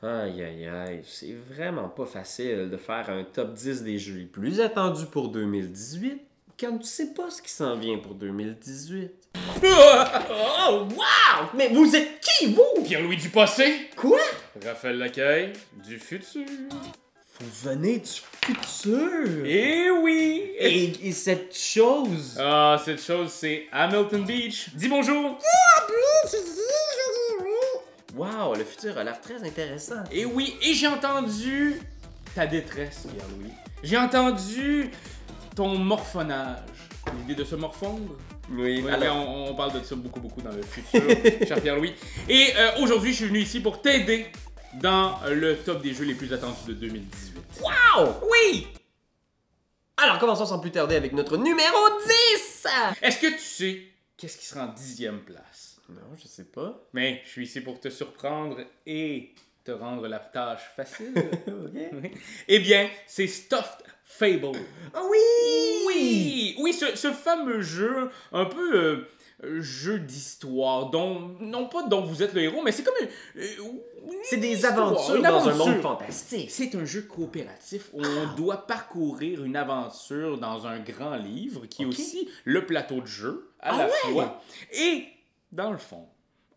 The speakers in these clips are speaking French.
Aïe aïe aïe, c'est vraiment pas facile de faire un top 10 des jeux les plus attendus pour 2018 quand tu sais pas ce qui s'en vient pour 2018. Oh, wow! Mais vous êtes qui, vous? Pierre-Louis du passé, Quoi? Raphaël Lacaille du futur. Vous venez du futur! Eh oui! Et cette chose... Ah, cette chose, c'est Hamilton Beach. Dis bonjour! Wow, le futur a l'air très intéressant. Et oui, et j'ai entendu ta détresse, Pierre-Louis. J'ai entendu ton morphonnage. L'idée de se morfondre? Oui, Oui, alors... on parle de ça beaucoup dans le futur, cher Pierre-Louis. Et aujourd'hui, je suis venu ici pour t'aider dans le top des jeux les plus attendus de 2018. Wow! Oui! Alors commençons sans plus tarder avec notre numéro 10! Est-ce que tu sais qu'est-ce qui sera en 10e place? Non, je sais pas. Mais je suis ici pour te surprendre et te rendre la tâche facile. Ok. Oui. Eh bien, c'est Stuffed Fable. Oh oui! Oui, ce fameux jeu, un peu jeu d'histoire, non pas dont vous êtes le héros, mais c'est comme C'est des histoire, aventures une dans un aventure. monde fantastique. C'est un jeu coopératif où on doit parcourir une aventure dans un grand livre qui est Ok. aussi le plateau de jeu à Ah la ouais? fois. Et dans le fond,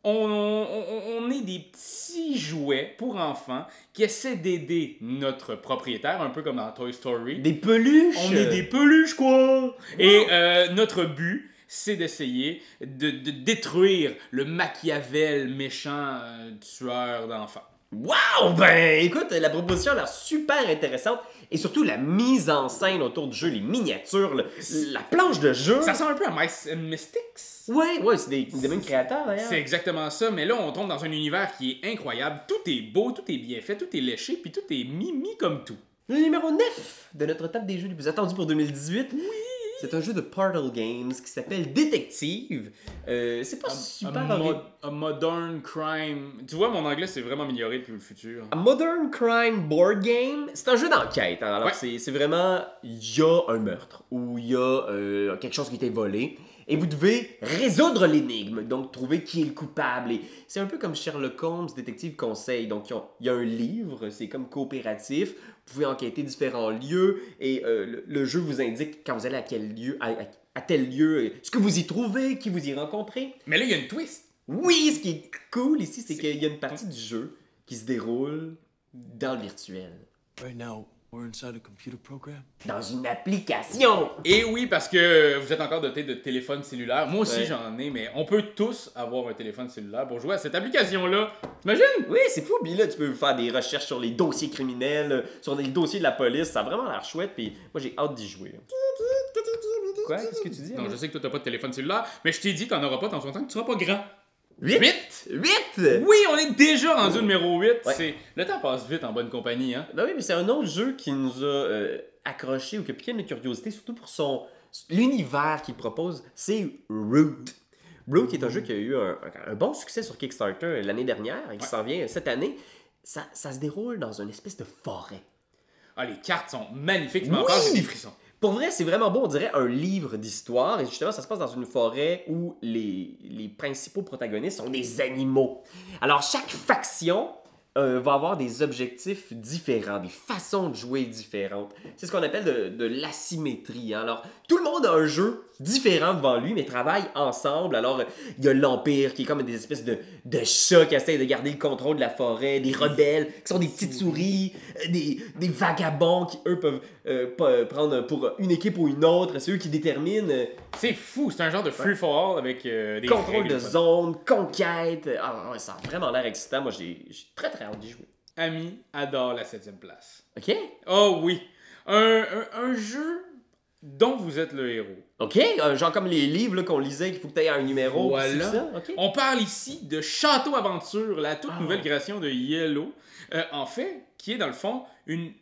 on est des petits jouets pour enfants qui essaient d'aider notre propriétaire, un peu comme dans Toy Story. Des peluches! On est des peluches, quoi! Et notre but, c'est d'essayer de détruire le Machiavel méchant tueur d'enfants. Wow! Ben, écoute, la proposition a l'air super intéressante. Et surtout, la mise en scène autour du jeu, les miniatures, la planche de jeu. Ça ressemble un peu à Mice and Mystics. Ouais, c'est des mêmes créateurs, d'ailleurs. C'est exactement ça, mais là, on tombe dans un univers qui est incroyable. Tout est beau, tout est bien fait, tout est léché, puis tout est mimi comme tout. Le numéro 9 de notre top des jeux les plus attendus pour 2018. Oui! C'est un jeu de Portal Games qui s'appelle Détective. C'est pas super A modern crime. Tu vois, mon anglais s'est vraiment amélioré depuis le futur. A Modern Crime Board Game, c'est un jeu d'enquête. Alors, Ouais. c'est vraiment, il y a un meurtre ou il y a quelque chose qui a été volé et vous devez résoudre l'énigme, donc trouver qui est le coupable. Et c'est un peu comme Sherlock Holmes, Détective Conseil. Donc, il y a un livre, c'est comme coopératif. Vous pouvez enquêter différents lieux et le jeu vous indique quand vous allez à quel lieu, à tel lieu, ce que vous y trouvez, qui vous y rencontrez. Mais là, il y a une twist. Oui, ce qui est cool ici, c'est qu'il y a une partie du jeu qui se déroule dans le virtuel. Right now, we're inside a computer program. Dans une application! Et oui, parce que vous êtes encore doté de téléphone cellulaire. Moi aussi, Ouais. j'en ai, mais on peut tous avoir un téléphone cellulaire pour jouer à cette application-là. T'imagines? Oui, c'est fou. Puis là, tu peux faire des recherches sur les dossiers criminels, sur les dossiers de la police. Ça a vraiment l'air chouette. Puis moi, j'ai hâte d'y jouer. Quoi? Qu'est-ce que tu dis? Non, je sais que toi, t'as pas de téléphone cellulaire, mais je t'ai dit, t'en auras pas tant longtemps que tu seras pas grand. 8? 8? 8? Oui, on est déjà rendu au numéro 8. Ouais. Le temps passe vite en bonne compagnie, hein? Ben oui, mais c'est un autre jeu qui nous a accroché ou qui a piqué notre curiosité, surtout pour l'univers qu'il propose. C'est Root. Root est un jeu qui a eu un bon succès sur Kickstarter l'année dernière et qui s'en vient cette année. Ça se déroule dans une espèce de forêt. Ah, les cartes sont magnifiques. Tu m'en Oui! parles, j'ai des frissons. Pour vrai, c'est vraiment beau, on dirait un livre d'histoire. Et justement, ça se passe dans une forêt où les principaux protagonistes sont des animaux. Alors, chaque faction va avoir des objectifs différents, des façons de jouer différentes. C'est ce qu'on appelle de l'asymétrie. Hein. Alors, tout le monde a un jeu différent devant lui, mais travaille ensemble. Alors, il y a l'Empire qui est comme des espèces de chats qui essayent de garder le contrôle de la forêt, des rebelles qui sont des petites souris, des vagabonds qui, eux, peuvent prendre pour une équipe ou une autre. C'est eux qui déterminent C'est fou, c'est un genre de free-for-all avec des contrôle règles de fun. zone, conquête. Ah ouais, ça a vraiment l'air excitant. Moi, j'ai très très hâte d'y jouer. Ami adore la 7e place. OK? Oh oui, un jeu dont vous êtes le héros. OK? Genre comme les livres là, qu'on lisait, qu'il faut que tu aies un numéro. Voilà. C'est ça? OK? On parle ici de Château Aventure, la toute nouvelle création de Yellow. En fait, qui est dans le fond une...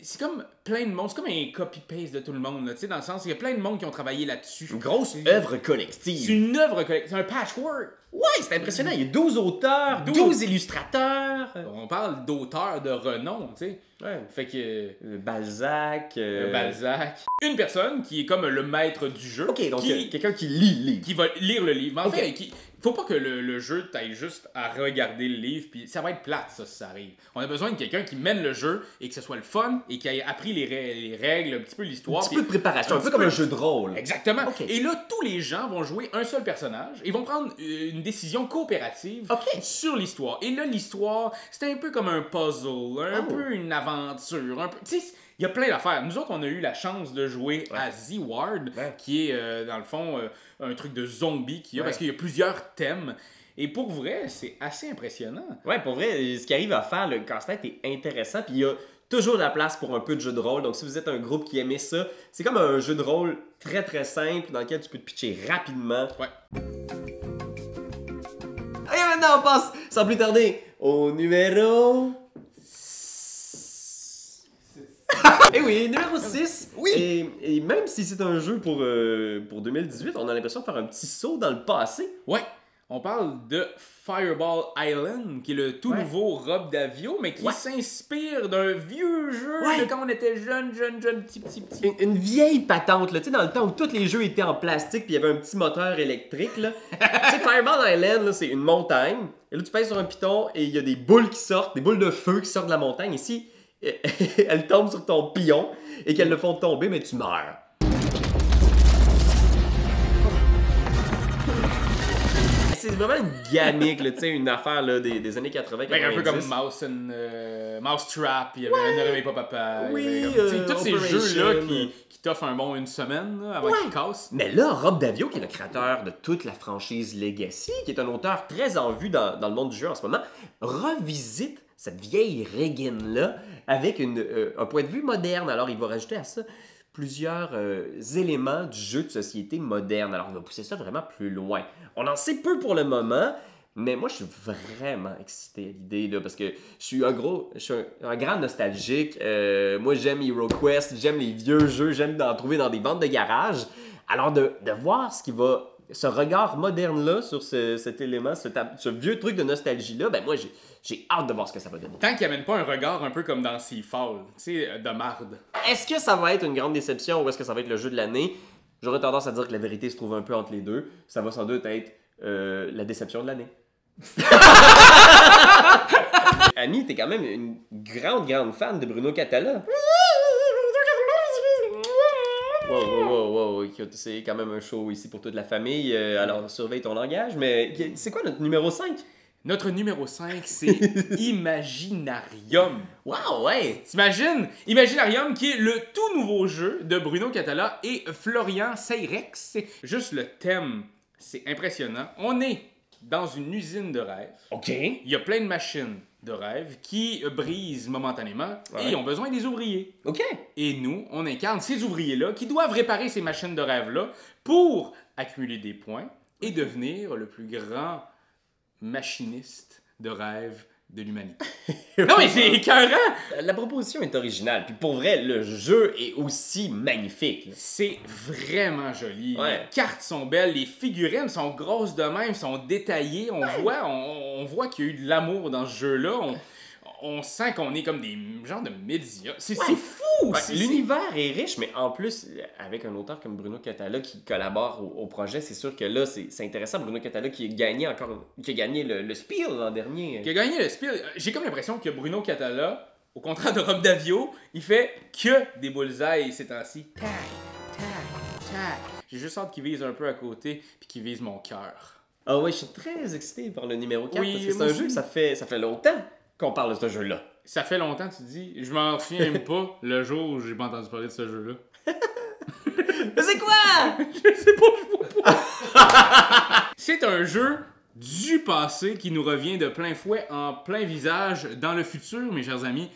C'est comme plein de monde, c'est comme un copy-paste de tout le monde, là, tu sais, dans le sens, il y a plein de monde qui ont travaillé là-dessus. Une grosse œuvre C'est collective. une œuvre collective, c'est un patchwork. Ouais, c'est impressionnant. Il y a 12 auteurs, 12 illustrateurs. On parle d'auteurs de renom, tu sais. Ouais. Fait que Balzac. Balzac. Une personne qui est comme le maître du jeu. OK, donc qui, quelqu'un qui lit les livres. qui va lire le livre. Mais en Ok. fait, faut pas que le jeu t'aille juste à regarder le livre, puis ça va être plate, ça, si ça arrive. On a besoin de quelqu'un qui mène le jeu et que ce soit le fun et qui ait appris les règles, un petit peu l'histoire. Un petit peu de préparation, un peu comme un jeu de rôle. Exactement. Ok. Et là, tous les gens vont jouer un seul personnage et vont prendre une décision coopérative sur l'histoire. Et là, l'histoire, c'est un peu comme un puzzle, un peu une aventure, un peu... Tu sais, il y a plein d'affaires. Nous autres, on a eu la chance de jouer à Z-Ward, qui est, dans le fond, un truc de zombie qu'il y a, parce qu'il y a plusieurs thèmes. Et pour vrai, c'est assez impressionnant. Ouais, pour vrai, ce qui arrive à faire, le casse-tête est intéressant, puis il y a toujours de la place pour un peu de jeu de rôle. Donc si vous êtes un groupe qui aimait ça, c'est comme un jeu de rôle très très simple dans lequel tu peux te pitcher rapidement. Ouais. Et maintenant, on passe, sans plus tarder, au numéro... Eh oui, numéro 6. Oui. Et même si c'est un jeu pour 2018, on a l'impression de faire un petit saut dans le passé. Ouais. On parle de Fireball Island, qui est le tout nouveau Rob Daviau, mais qui s'inspire d'un vieux jeu de quand on était jeune, petit. Une vieille patente, là, tu sais, dans le temps où tous les jeux étaient en plastique puis il y avait un petit moteur électrique, là. Tu sais, Fireball Island, là, c'est une montagne. Et là, tu pèses sur un piton et il y a des boules qui sortent, des boules de feu qui sortent de la montagne. Ici, elles tombent sur ton pion et qu'elles le font tomber, mais tu meurs. C'est vraiment une gamique, là, tu sais, une affaire là, des années 80. Ben, un peu comme Mousetrap, il y avait Ne réveille pas papa. Oui, tous ces Operation. jeux-là qui t'offrent un bon une semaine là, avant qu'ils cassent. Mais là, Rob Daviau, qui est le créateur de toute la franchise Legacy, qui est un auteur très en vue dans le monde du jeu en ce moment, revisite cette vieille Regan-là avec un point de vue moderne. Alors, il va rajouter à ça plusieurs éléments du jeu de société moderne. Alors, on va pousser ça vraiment plus loin. On en sait peu pour le moment, mais moi, je suis vraiment excité à l'idée, là, parce que je suis un grand nostalgique. Moi, j'aime HeroQuest, j'aime les vieux jeux, j'aime en trouver dans des ventes de garage. Alors, de voir ce regard moderne-là sur cet élément, ce vieux truc de nostalgie-là, ben moi, j'ai hâte de voir ce que ça va donner. Tant qu'il n'y amène pas un regard un peu comme dans Seafall, tu sais, de marde. Est-ce que ça va être une grande déception ou est-ce que ça va être le jeu de l'année? J'aurais tendance à dire que la vérité se trouve un peu entre les deux. Ça va sans doute être la déception de l'année. Annie, t'es quand même une grande fan de Bruno Catala. Wow, écoute, c'est quand même un show ici pour toute la famille, alors surveille ton langage, mais c'est quoi notre numéro 5? Notre numéro 5, c'est Imaginarium. Wow, ouais! T'imagines? Imaginarium, qui est le tout nouveau jeu de Bruno Catala et Florian Seyrex. Juste le thème, c'est impressionnant. On est dans une usine de rêve. OK. Il y a plein de machines de rêve qui brisent momentanément et ont besoin des ouvriers. OK. Et nous, on incarne ces ouvriers-là qui doivent réparer ces machines de rêve-là pour accumuler des points et devenir le plus grand machiniste de rêve de l'humanité. Non, mais c'est écœurant! La proposition est originale, puis pour vrai, le jeu est aussi magnifique. Là. C'est vraiment joli. Ouais. Les cartes sont belles, les figurines sont grosses de même, sont détaillées. On voit qu'il y a eu de l'amour dans ce jeu-là. On sent qu'on est comme des genres de médias. C'est fou! Ouais, l'univers est riche, mais en plus, avec un auteur comme Bruno Catala qui collabore au projet, c'est sûr que là, c'est intéressant. Bruno Catala qui a gagné le Spiel l'an dernier. Qui a gagné le Spiel. J'ai comme l'impression que Bruno Catala, au contraire de Rob Daviau, il fait que des bullseyes ces temps-ci. Tac, tac, tac. J'ai juste hâte qu'il vise un peu à côté puis qu'il vise mon cœur. Ah ouais, je suis très excité par le numéro 4 Oui, parce que c'est moi un aussi. jeu que ça fait longtemps qu'on parle de ce jeu-là. Ça fait longtemps, tu dis. Je m'en souviens même pas le jour où j'ai pas entendu parler de ce jeu-là. Mais c'est quoi? Je sais pas, je vois pas. C'est un jeu du passé qui nous revient de plein fouet en plein visage dans le futur, mes chers amis.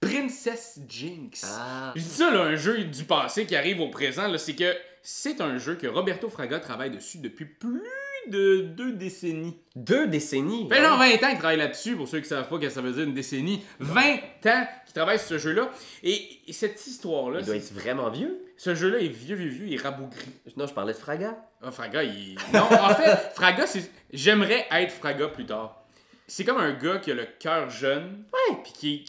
Princess Jinx. Ah. Je dis ça, là, un jeu du passé qui arrive au présent, là, c'est que c'est un jeu que Roberto Fraga travaille dessus depuis plus de 2 décennies. 2 décennies. Fait genre 20 ans qu'il travaille là-dessus, pour ceux qui savent pas ce que ça veut dire une décennie. 20 ans qu'il travaille sur ce jeu-là. Et cette histoire-là... Il doit être vraiment vieux. Ce jeu-là est vieux, il est rabougri. Non, je parlais de Fraga. Ah, Fraga, il... Non, en fait, Fraga, c'est... J'aimerais être Fraga plus tard. c'est comme un gars qui a le cœur jeune. Ouais. Puis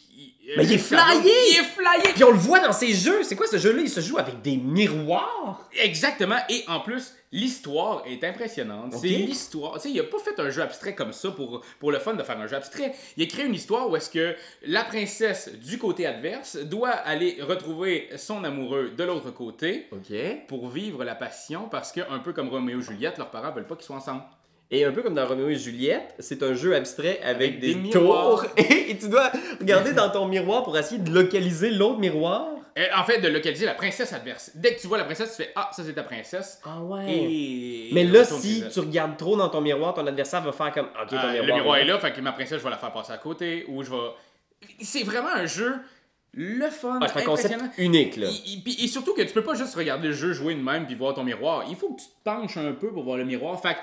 Mais il est flyé! Il est flyé! Puis on le voit dans ses jeux. C'est quoi ce jeu-là? Il se joue avec des miroirs. Exactement. Et en plus, l'histoire est impressionnante. Ok. C'est l'histoire. Tu sais, il a pas fait un jeu abstrait comme ça pour le fun de faire un jeu abstrait. Il a créé une histoire où est-ce que la princesse du côté adverse doit aller retrouver son amoureux de l'autre côté OK. pour vivre la passion parce que, un peu comme Roméo et Juliette, leurs parents veulent pas qu'ils soient ensemble. Et un peu comme dans Roméo et Juliette, c'est un jeu abstrait avec des miroirs. tours. Et tu dois regarder dans ton miroir pour essayer de localiser l'autre miroir. En fait, de localiser la princesse adverse. Dès que tu vois la princesse, tu fais « Ah, ça c'est ta princesse. Ah ouais. Et... Mais là, retourne si chez elle. tu regardes trop dans ton miroir, ton adversaire va faire comme OK, ton miroir. Le miroir est là, fait que ma princesse, je vais la faire passer à côté, ou je vais... C'est vraiment un jeu, le fun, Ah, c'est un concept impressionnant. unique, là. Et surtout que tu peux pas juste regarder le jeu jouer de même puis voir ton miroir. Il faut que tu te penches un peu pour voir le miroir. Fait que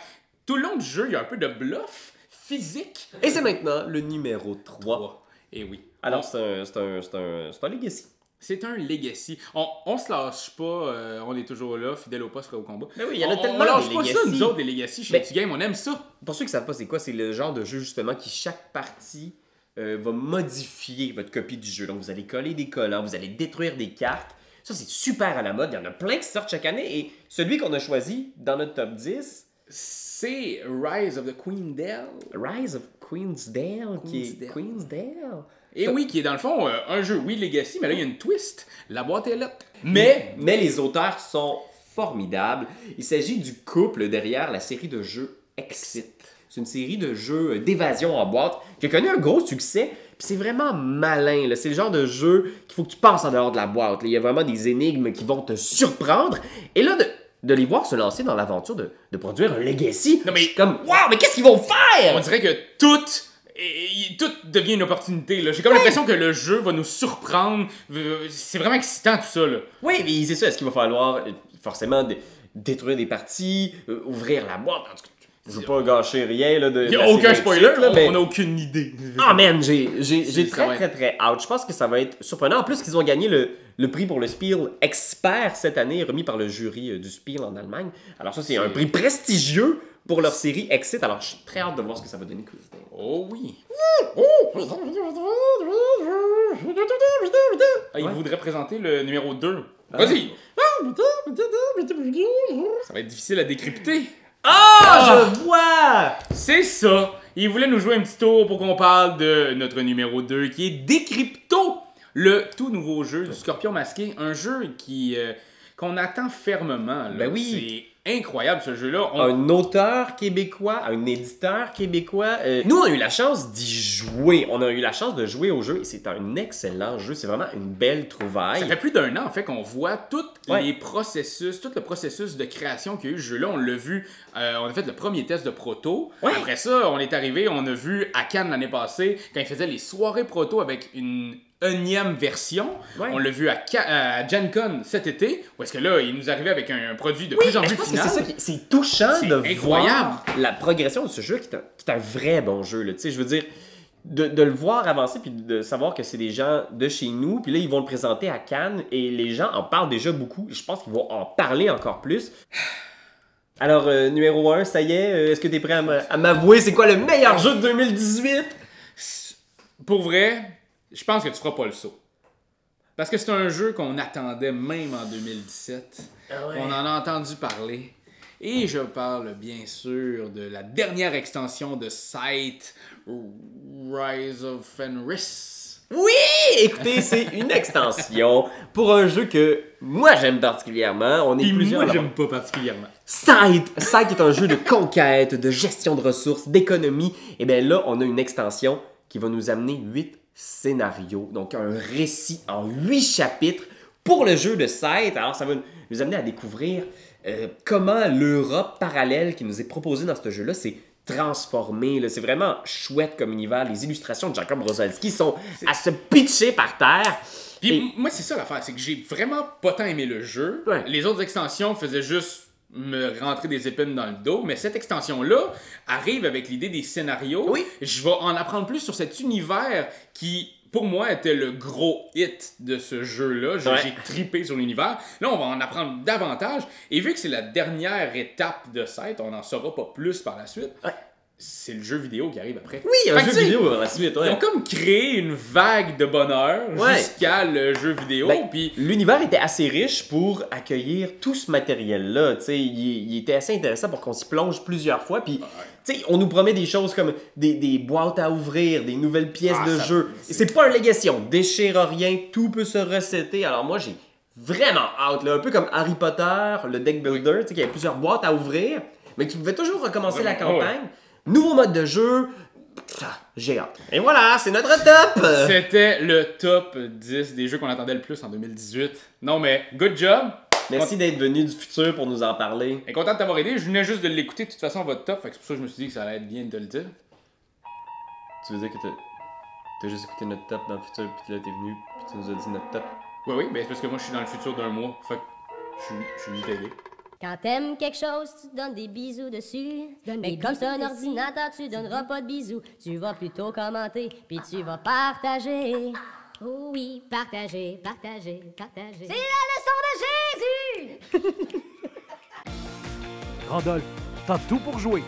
tout le long du jeu, il y a un peu de bluff physique. Et c'est maintenant le numéro 3. Et oui. Alors, c'est un legacy. C'est un legacy. On se lâche pas, on est toujours là, fidèle au poste, prêt au combat. Mais oui, il y en a On tellement lâche des pas legacy. ça, nous autres, des legacy chez Mais- T-Game, on aime ça. Pour ceux qui savent pas c'est quoi, c'est le genre de jeu justement qui chaque partie va modifier votre copie du jeu. Donc vous allez coller des collants, vous allez détruire des cartes. Ça c'est super à la mode, il y en a plein qui sortent chaque année et celui qu'on a choisi dans notre top 10, C'est Rise of the Queen Dell. Rise of Queensdale, qui est Queensdale. Queensdale. Et oui, qui est dans le fond un jeu, oui, Legacy, mais là, il y a une twist. La boîte est là. Mais, Mais les auteurs sont formidables. Il s'agit du couple derrière la série de jeux Exit. C'est une série de jeux d'évasion en boîte qui a connu un gros succès. Puis c'est vraiment malin. Là. C'est le genre de jeu qu'il faut que tu passes en dehors de la boîte. Là. Il y a vraiment des énigmes qui vont te surprendre. Et là, de les voir se lancer dans l'aventure de produire un legacy. Non, mais- je suis comme, waouh, mais qu'est-ce qu'ils vont faire? on dirait que tout devient une opportunité. Là. J'ai comme l'impression que le jeu va nous surprendre. C'est vraiment excitant, tout ça. Là. Oui, mais c'est ça. Est-ce qu'il va falloir forcément détruire des parties, ouvrir la boîte? En tout cas, je veux pas gâcher rien là, de Il n'y la a aucun série spoiler, Exit, là, mais... on n'a aucune idée. Ah man, j'ai Ça va très hâte. Je pense que ça va être surprenant. En plus qu'ils ont gagné le prix pour le Spiel Expert cette année, remis par le jury du Spiel en Allemagne. Alors ça, c'est un prix prestigieux pour leur série Exit. Alors je suis très hâte de voir ce que ça va donner. Oh oui. Ah, il Ouais. voudrait présenter le numéro 2. Vas-y. Ça va être difficile à décrypter. Ah, je vois! C'est ça. Il voulait nous jouer un petit tour pour qu'on parle de notre numéro 2 qui est Décrypto, le tout nouveau jeu du Scorpion masqué. Un jeu qu'on attend fermement. Là. Ben oui. C'est incroyable ce jeu-là. Un auteur québécois, un éditeur québécois. Nous, on a eu la chance d'y jouer. On a eu la chance de jouer au jeu et c'est un excellent jeu. C'est vraiment une belle trouvaille. Ça fait plus d'un an en fait qu'on voit tous Ouais. les processus, tout le processus de création qu'il y a eu ce jeu-là. On l'a vu, on a fait le premier test de proto. Ouais. Après ça, on est arrivé, on a vu à Cannes l'année passée, quand ils faisaient les soirées proto avec une énième version. Ouais. On l'a vu à Gen Con cet été, où est-ce que là, il nous arrivait avec un produit de plus en Mais plus je pense que final. c'est ça c'est touchant C'est de incroyable. voir la progression de ce jeu qui est un vrai bon jeu. Là. Tu sais, je veux dire, de le voir avancer puis de savoir que c'est des gens de chez nous, puis là, ils vont le présenter à Cannes et les gens en parlent déjà beaucoup. Je pense qu'ils vont en parler encore plus. Alors, numéro 1, ça y est, est-ce que tu es prêt à m'avouer c'est quoi le meilleur jeu de 2018? Pour vrai, je pense que tu feras pas le saut. Parce que c'est un jeu qu'on attendait même en 2017. On en a entendu parler. Et je parle bien sûr de la dernière extension de Scythe, Rise of Fenris. Oui! Écoutez, c'est une extension pour un jeu que moi j'aime particulièrement. On est Puis plusieurs. moi, à j'aime pas particulièrement. Scythe! Scythe est un jeu de conquête, de gestion de ressources, d'économie. Et bien là, on a une extension qui va nous amener 8 scénarios. Donc un récit en 8 chapitres pour le jeu de Scythe. Alors ça va nous amener à découvrir comment l'Europe parallèle qui nous est proposée dans ce jeu-là s'est transformée. Là. C'est vraiment chouette comme univers. Les illustrations de Jacob Rosalski sont à se pitcher par terre. Puis Et- moi, c'est ça l'affaire, c'est que j'ai vraiment pas tant aimé le jeu. Ouais. Les autres extensions faisaient juste me rentrer des épines dans le dos, mais cette extension-là arrive avec l'idée des scénarios. Oui. Je vais en apprendre plus sur cet univers qui, pour moi, était le gros hit de ce jeu-là. J'ai Ouais. j'ai trippé sur l'univers. Là, on va en apprendre davantage. Et vu que c'est la dernière étape de Scythe, on n'en saura pas plus par la suite. Ouais. c'est le jeu vidéo qui arrive après. Oui, un Fait que jeu tu sais, vidéo à la suite, ouais. Ils ont comme créé une vague de bonheur Ouais. jusqu'à le jeu vidéo. Ben, Puis l'univers était assez riche pour accueillir tout ce matériel-là. Tu sais, il était assez intéressant pour qu'on s'y plonge plusieurs fois. Puis, tu sais, on nous promet des choses comme des boîtes à ouvrir, des nouvelles pièces de ça- jeu. Et c'est pas un legacy, on déchire rien, tout peut se resetter. Alors moi, j'ai vraiment hâte, là. Un peu comme Harry Potter, le deck builder, tu sais, qu'il y avait plusieurs boîtes à ouvrir, mais que tu pouvais toujours recommencer la Vraiment, campagne. Nouveau mode de jeu. J'ai hâte. Et voilà, c'est notre top! c'était le top 10 des jeux qu'on attendait le plus en 2018. Non mais, good job! Merci d'être venu du futur pour nous en parler. Et content de t'avoir aidé. Je venais juste de l'écouter de toute façon votre top. Fait que c'est pour ça que je me suis dit que ça allait être bien de te le dire. Tu veux dire que t'as juste écouté notre top dans le futur, puis là t'es venu, puis tu nous as dit notre top? Oui, mais c'est parce que moi je suis dans le futur d'un mois. Fait que je suis venu t'aider. Quand t'aimes quelque chose, tu donnes des bisous dessus. Mais comme c'est un ordinateur, tu donneras pas de bisous. Tu vas plutôt commenter, puis tu vas partager. Oh oui, partager, partager, partager. C'est la leçon de Jésus! Randolph, t'as tout pour jouer.